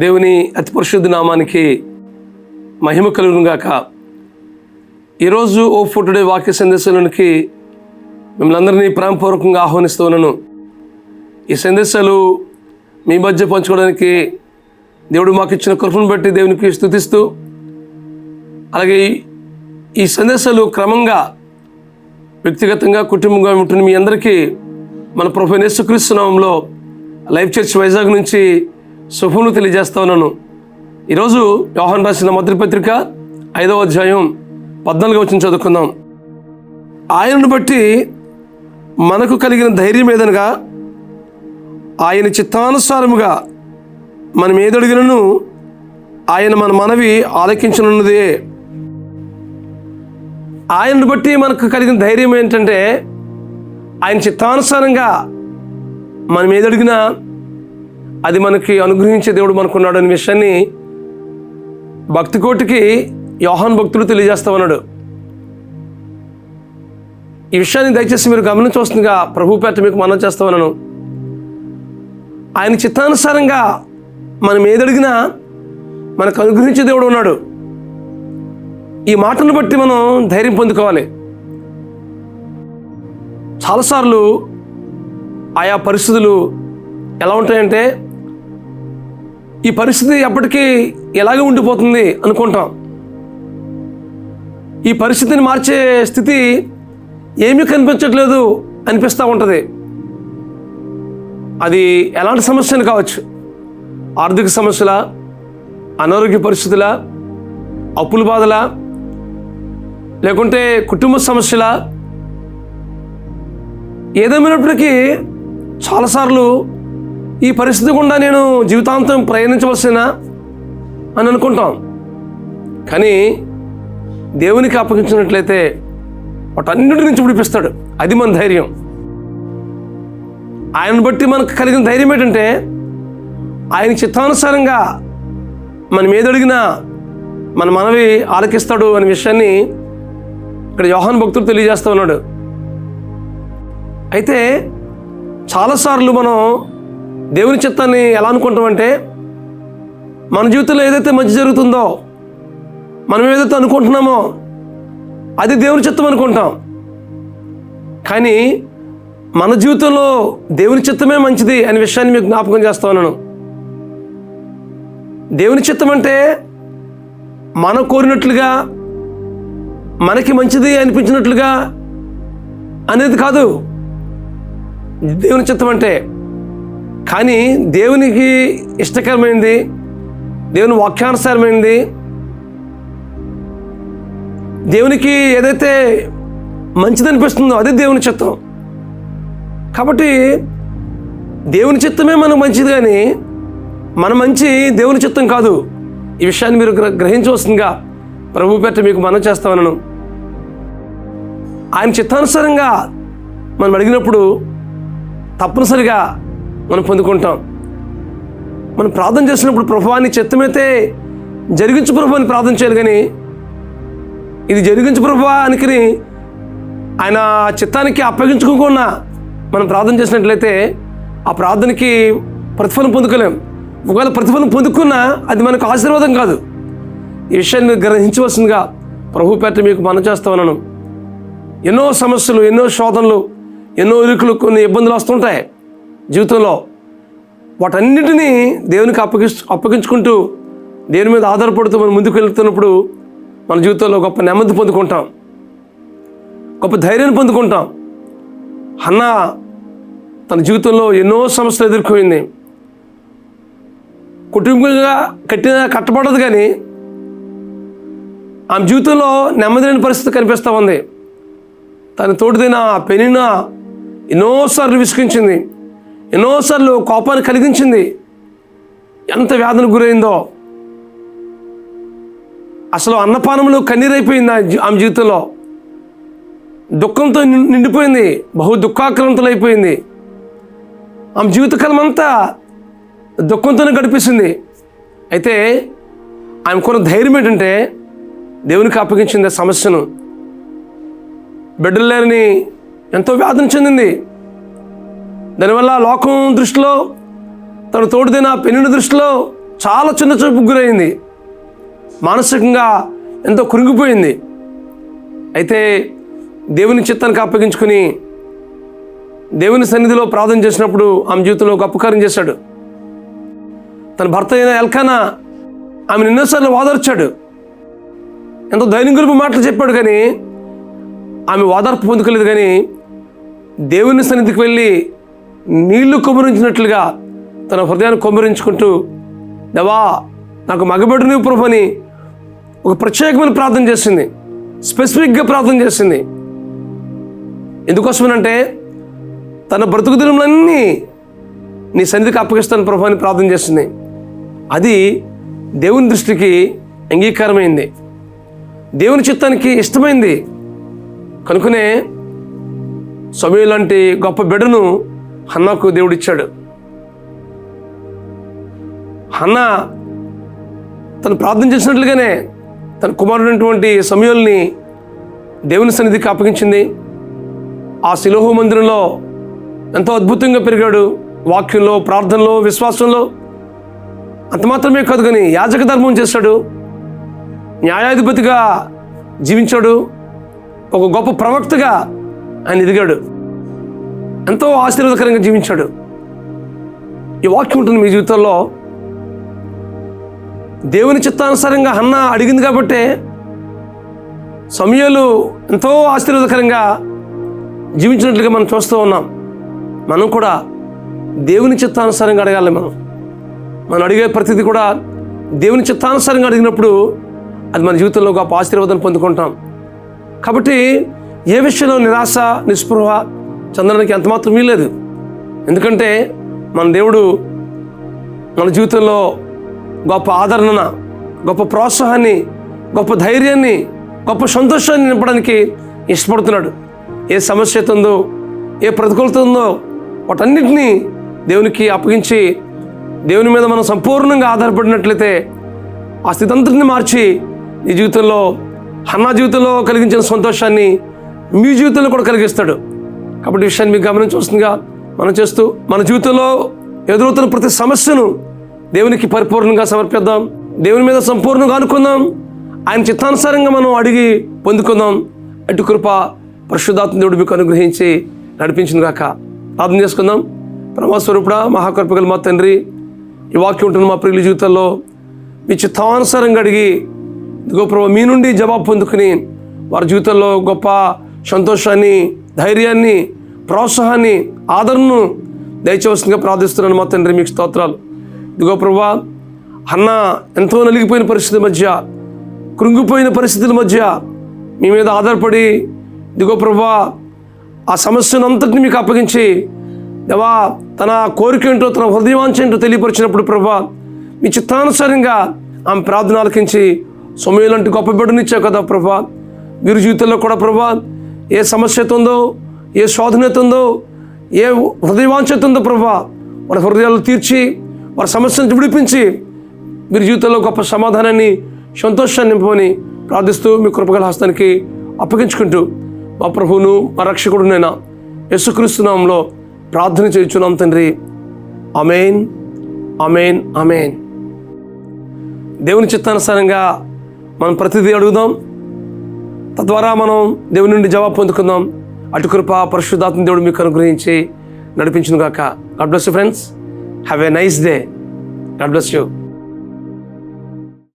దేవుని అతి పరిశుద్ధ నామానికి మహిమ కలుగును గాక. ఈరోజు ఓ ఫర్ టుడే వాక్య సందేశాలకి మిమ్మల్ని అందరినీ ప్రేమపూర్వకంగా ఆహ్వానిస్తూ ఉన్నాను. ఈ సందేశాలు మీ మధ్య పంచుకోవడానికి దేవుడు మాకు ఇచ్చిన కృపను బట్టి దేవునికి స్తుతిస్తూ, అలాగే ఈ సందేశాలు క్రమంగా వ్యక్తిగతంగా కుటుంబంగా ఉంటున్న మీ అందరికీ మన ప్రభువైన యేసుక్రీస్తు నామములో లైఫ్ చర్చ్ వైజాగ్ నుంచి శుభములు తెలియజేస్తా ఉన్నాను. ఈరోజు యోహాను రాసిన మొదటి పత్రిక 5వ అధ్యాయం 14వ వచనం చదువుకుందాం. ఆయనను బట్టి మనకు కలిగిన ధైర్యం ఏదనగా, ఆయన చిత్తానుసారముగా మనం ఏదడిగినను ఆయన మన మనవి ఆలకించనున్నదే. ఆయనను బట్టి మనకు కలిగిన ధైర్యం ఏంటంటే, ఆయన చిత్తానుసారంగా మనం ఏదడిగినా అది మనకి అనుగ్రహించే దేవుడు మనకున్నాడు అనే విషయాన్ని భక్తి కోటికి యోహాను భక్తుడు తెలియజేస్తా ఉన్నాడు. ఈ విషయాన్ని దయచేసి మీరు గమనించవలసిందిగా ప్రభు పేట మీకు మనవి చేస్తా ఉన్నాను. ఆయన చిత్తానుసారంగా మనం ఏదడిగినా మనకు అనుగ్రహించే దేవుడు ఉన్నాడు. ఈ మాటను బట్టి మనం ధైర్యం పొందుకోవాలి. చాలాసార్లు ఆయా పరిస్థితులు ఎలా ఉంటాయంటే, ఈ పరిస్థితి ఎప్పటికీ ఎలాగే ఉండిపోతుంది అనుకుంటాం. ఈ పరిస్థితిని మార్చే స్థితి ఏమీ కనిపించట్లేదు అనిపిస్తూ ఉంటుంది. అది ఎలాంటి సమస్యలు కావచ్చు, ఆర్థిక సమస్యల, అనారోగ్య పరిస్థితుల, అప్పుల బాధల, లేకుంటే కుటుంబ సమస్యల, ఏదేమైనప్పటికీ చాలాసార్లు ఈ పరిస్థితి గుండా నేను జీవితాంతం ప్రయాణించవలసిన అని అనుకుంటాం. కానీ దేవునికి అప్పగించినట్లయితే వాటన్నిటి నుంచి విడిపిస్తాడు. అది మన ధైర్యం. ఆయనను బట్టి మనకు కలిగిన ధైర్యం ఏంటంటే, ఆయన చిత్తానుసారంగా మనం ఏదడిగినా మన మనవి ఆలకిస్తాడు అనే విషయాన్ని ఇక్కడ యోహాను భక్తుడు తెలియజేస్తూ ఉన్నాడు. అయితే చాలాసార్లు మనం దేవుని చిత్తాన్ని ఎలా అనుకుంటామంటే, మన జీవితంలో ఏదైతే మంచి జరుగుతుందో, మనం ఏదైతే అనుకుంటున్నామో అది దేవుని చిత్తం అనుకుంటాం. కానీ మన జీవితంలో దేవుని చిత్తమే మంచిది అనే విషయాన్ని మీకు జ్ఞాపకం చేస్తా ఉన్నాను. దేవుని చిత్తం అంటే మనం కోరినట్లుగా, మనకి మంచిది అనిపించినట్లుగా అనేది కాదు దేవుని చిత్తం అంటే. కానీ దేవునికి ఇష్టకరమైనది, దేవుని వాక్యానుసారమైనది, దేవునికి ఏదైతే మంచిది అనిపిస్తుందో అది దేవుని చిత్తం. కాబట్టి దేవుని చిత్తమే మనకు మంచిది, కానీ మన మంచి దేవుని చిత్తం కాదు. ఈ విషయాన్ని మీరు గ్రహించవలసిందిగా ప్రభు పేట మీకు మనవి చేస్తా ఉన్నాను. ఆయన చిత్తానుసారంగా మనం అడిగినప్పుడు తప్పనిసరిగా మనం పొందుకుంటాం. మనం ప్రార్థన చేసినప్పుడు ప్రభువాన్ని చిత్తమైతే జరిగించు ప్రభు అని ప్రార్థన చేయాలి. కానీ ఇది జరిగించు ప్రభు అని ఆయన చిత్తానికి అప్పగించుకోకుండా మనం ప్రార్థన చేసినట్లయితే ఆ ప్రార్థనకి ప్రతిఫలం పొందుకోలేం. ఒకవేళ ప్రతిఫలం పొందుకున్నా అది మనకు ఆశీర్వాదం కాదు. ఈ విషయాన్ని మీరు గ్రహించవలసిందిగా ప్రభు పేట మీకు మనవి చేస్తా ఉన్నాను. ఎన్నో సమస్యలు, ఎన్నో శోధనలు, ఎన్నో ఇరుకులు, కొన్ని ఇబ్బందులు వస్తుంటాయి జీవితంలో. వాటన్నిటినీ దేవునికి అప్పగించుకుంటూ దేవుని మీద ఆధారపడుతూ మనం ముందుకు వెళ్తున్నప్పుడు మన జీవితంలో గొప్ప నెమ్మది పొందుకుంటాం, గొప్ప ధైర్యాన్ని పొందుకుంటాం. హన్నా తన జీవితంలో ఎన్నో సమస్యలు ఎదుర్కొంది. కుటుంబంగా కట్టబడదు, కానీ ఆమె జీవితంలో నెమ్మది లేని పరిస్థితి కనిపిస్తూ ఉంది. తన తోటిదైన పెనినా ఎన్నోసార్లు విసిగించింది, ఎన్నోసార్లు కోపాన్ని కలిగించింది. ఎంత వేదనకు గురైందో, అసలు అన్నపానంలో కన్నీరైపోయింది ఆమె జీవితంలో. దుఃఖంతో నిండిపోయింది, బహు దుఃఖాక్రాంతులైపోయింది. ఆమె జీవితకాలం అంతా దుఃఖంతోనే గడిపేసింది. అయితే ఆమె కొన్న ధైర్యం ఏంటంటే, దేవునికి అప్పగించింది ఆ సమస్యను. బిడ్డలు లేరని ఎంతో వేదన చెందింది. దానివల్ల లోకం దృష్టిలో, తన తోడుదైన పెనిన దృష్టిలో చాలా చిన్న చూపుకు గురైంది, మానసికంగా ఎంతో కృంగిపోయింది. అయితే దేవుని చిత్తానికి అప్పగించుకుని దేవుని సన్నిధిలో ప్రార్థన చేసినప్పుడు ఆమె జీవితంలో గొప్ప కార్యం చేశాడు. తన భర్త అయిన ఎల్కానా ఆమెను ఎన్నోసార్లు ఓదార్చాడు, ఎంతో ధైర్యం గురించి మాటలు చెప్పాడు. కానీ ఆమె ఓదార్పు పొందుకోలేదు. కానీ దేవుని సన్నిధికి వెళ్ళి నీళ్లు కొమ్మరించినట్లుగా తన హృదయాన్ని కొమ్మరించుకుంటూ, దేవా నాకు మగబిడ్డ నీవు ప్రభు అని ఒక ప్రత్యేకమైన ప్రార్థన చేసింది, స్పెసిఫిక్గా ప్రార్థన చేసింది. ఎందుకోసమనంటే తన బ్రతుకు దినములన్నీ నీ సన్నిధికి అప్పగిస్తాను ప్రభు అని ప్రార్థన చేసింది. అది దేవుని దృష్టికి అంగీకారమైంది, దేవుని చిత్తానికి ఇష్టమైంది. కనుకనే సమూయేలు లాంటి గొప్ప బిడ్డను హన్నాకు దేవుడిచ్చాడు. హన్నా తను ప్రార్థన చేసినట్లుగానే తన కుమారుడైనటువంటి సమూయేలుని దేవుని సన్నిధికి అప్పగించింది. ఆ శిలోహు మందిరంలో ఎంతో అద్భుతంగా పెరిగాడు, వాక్యంలో, ప్రార్థనలో, విశ్వాసంలో. అంత మాత్రమే కాదు, కానీ యాజక ధర్మం చేశాడు, న్యాయాధిపతిగా జీవించాడు, ఒక గొప్ప ప్రవక్తగా ఆయన ఎదిగాడు, ఎంతో ఆశీర్వాదకరంగా జీవించాడు. ఈ వాక్యం ఉంటుంది మీ జీవితంలో. దేవుని చిత్తానుసారంగా హన్నా అడిగింది కాబట్టే సమూయేలు ఎంతో ఆశీర్వాదకరంగా జీవించినట్లుగా మనం చూస్తూ ఉన్నాం. మనం కూడా దేవుని చిత్తానుసారంగా అడగాలి. మనం అడిగే ప్రతిదీ కూడా దేవుని చిత్తానుసారంగా అడిగినప్పుడు అది మన జీవితంలో గొప్ప ఆశీర్వాదాన్ని పొందుకుంటాం. కాబట్టి ఏ విషయంలో నిరాశ, నిస్పృహ చెందడానికి ఎంతమాత్రం వీల్లేదు. ఎందుకంటే మన దేవుడు మన జీవితంలో గొప్ప ఆదరణ, గొప్ప ప్రోత్సాహాన్ని, గొప్ప ధైర్యాన్ని, గొప్ప సంతోషాన్ని నింపడానికి ఇష్టపడుతున్నాడు. ఏ సమస్య ఉందో, ఏ ప్రతికూలత ఉందో వాటన్నిటినీ దేవునికి అప్పగించి దేవుని మీద మనం సంపూర్ణంగా ఆధారపడినట్లయితే ఆ స్థితి అంతటిని మార్చి నీ జీవితంలో, హన్నా జీవితంలో కలిగించిన సంతోషాన్ని మీ జీవితంలో కూడా కలిగిస్తాడు. కాబట్టి ఈ విషయాన్ని మీకు గమనించవలసిందిగా మనం చేస్తూ మన జీవితంలో ఎదురవుతున్న ప్రతి సమస్యను దేవునికి పరిపూర్ణంగా సమర్పిద్దాం, దేవుని మీద సంపూర్ణంగా అనుకుందాం, ఆయన చిత్తానుసారంగా మనం అడిగి పొందుకుందాం. అటు కృప పరిశుద్ధాత్మ దేవుడు మీకు అనుగ్రహించి నడిపించిన గాక. ప్రార్థన చేసుకుందాం. పరమస్వరూపుడా, మహాకృపగల మా తండ్రి, ఈ వాక్యం ఉంటుంది మా ప్రియుల జీవితాల్లో మీ చిత్తానుసారంగా అడిగి ఇదిగో ప్రభు మీ నుండి జవాబు పొందుకుని వారి జీవితంలో గొప్ప సంతోషాన్ని, ధైర్యాన్ని, ప్రోత్సాహాన్ని, ఆదరణను దయచేవలసిందిగా ప్రార్థిస్తున్నాను. మా తండ్రి మీకు స్తోత్రాలు. ఇదిగో ప్రభువా, హన్నా ఎంతో నలిగిపోయిన పరిస్థితుల మధ్య, కృంగిపోయిన పరిస్థితుల మధ్య మీ మీద ఆధారపడి ఇదిగో ప్రభువా ఆ సమస్యను అంతటిని మీకు అప్పగించి దేవా తన కోరిక ఏంటో, తన హృదయవాంఛ ఏంటో తెలియపరిచినప్పుడు ప్రభువా మీ చిత్తానుసారంగా ఆమె ప్రార్థన ఆలకించి సమూయేలు లాంటి గొప్ప బిడ్డనిచ్చావు కదా ప్రభువా. వీరి జీవితంలో కూడా ప్రభువా ఏ సమస్య ఉందో, ఏ శోధన ఉందో, ఏ హృదయవాంఛ ఉందో ప్రభువా వారి హృదయాలు తీర్చి వారి సమస్యను విడిపించి వీరి జీవితంలో గొప్ప సమాధానాన్ని, సంతోషాన్ని నింపమని ప్రార్థిస్తూ మీ కృపగల హస్తానికి అప్పగించుకుంటూ మా ప్రభువును మా రక్షకుడునైనా యేసుక్రీస్తు నామములో ప్రార్థన చేయుచున్నాం తండ్రి. ఆమేన్, ఆమేన్, ఆమేన్. దేవుని చిత్తానుసారంగా మనం ప్రతిదీ అడుగుదాం, తద్వారా మనం దేవుని నుండి జవాబు పొందుకుందాం. అటు కృప పరిశుద్ధాత్మ దేవుడు మీకు అనుగ్రహించి నడిపించును గాక. God bless you friends. Have a nice day. God bless you.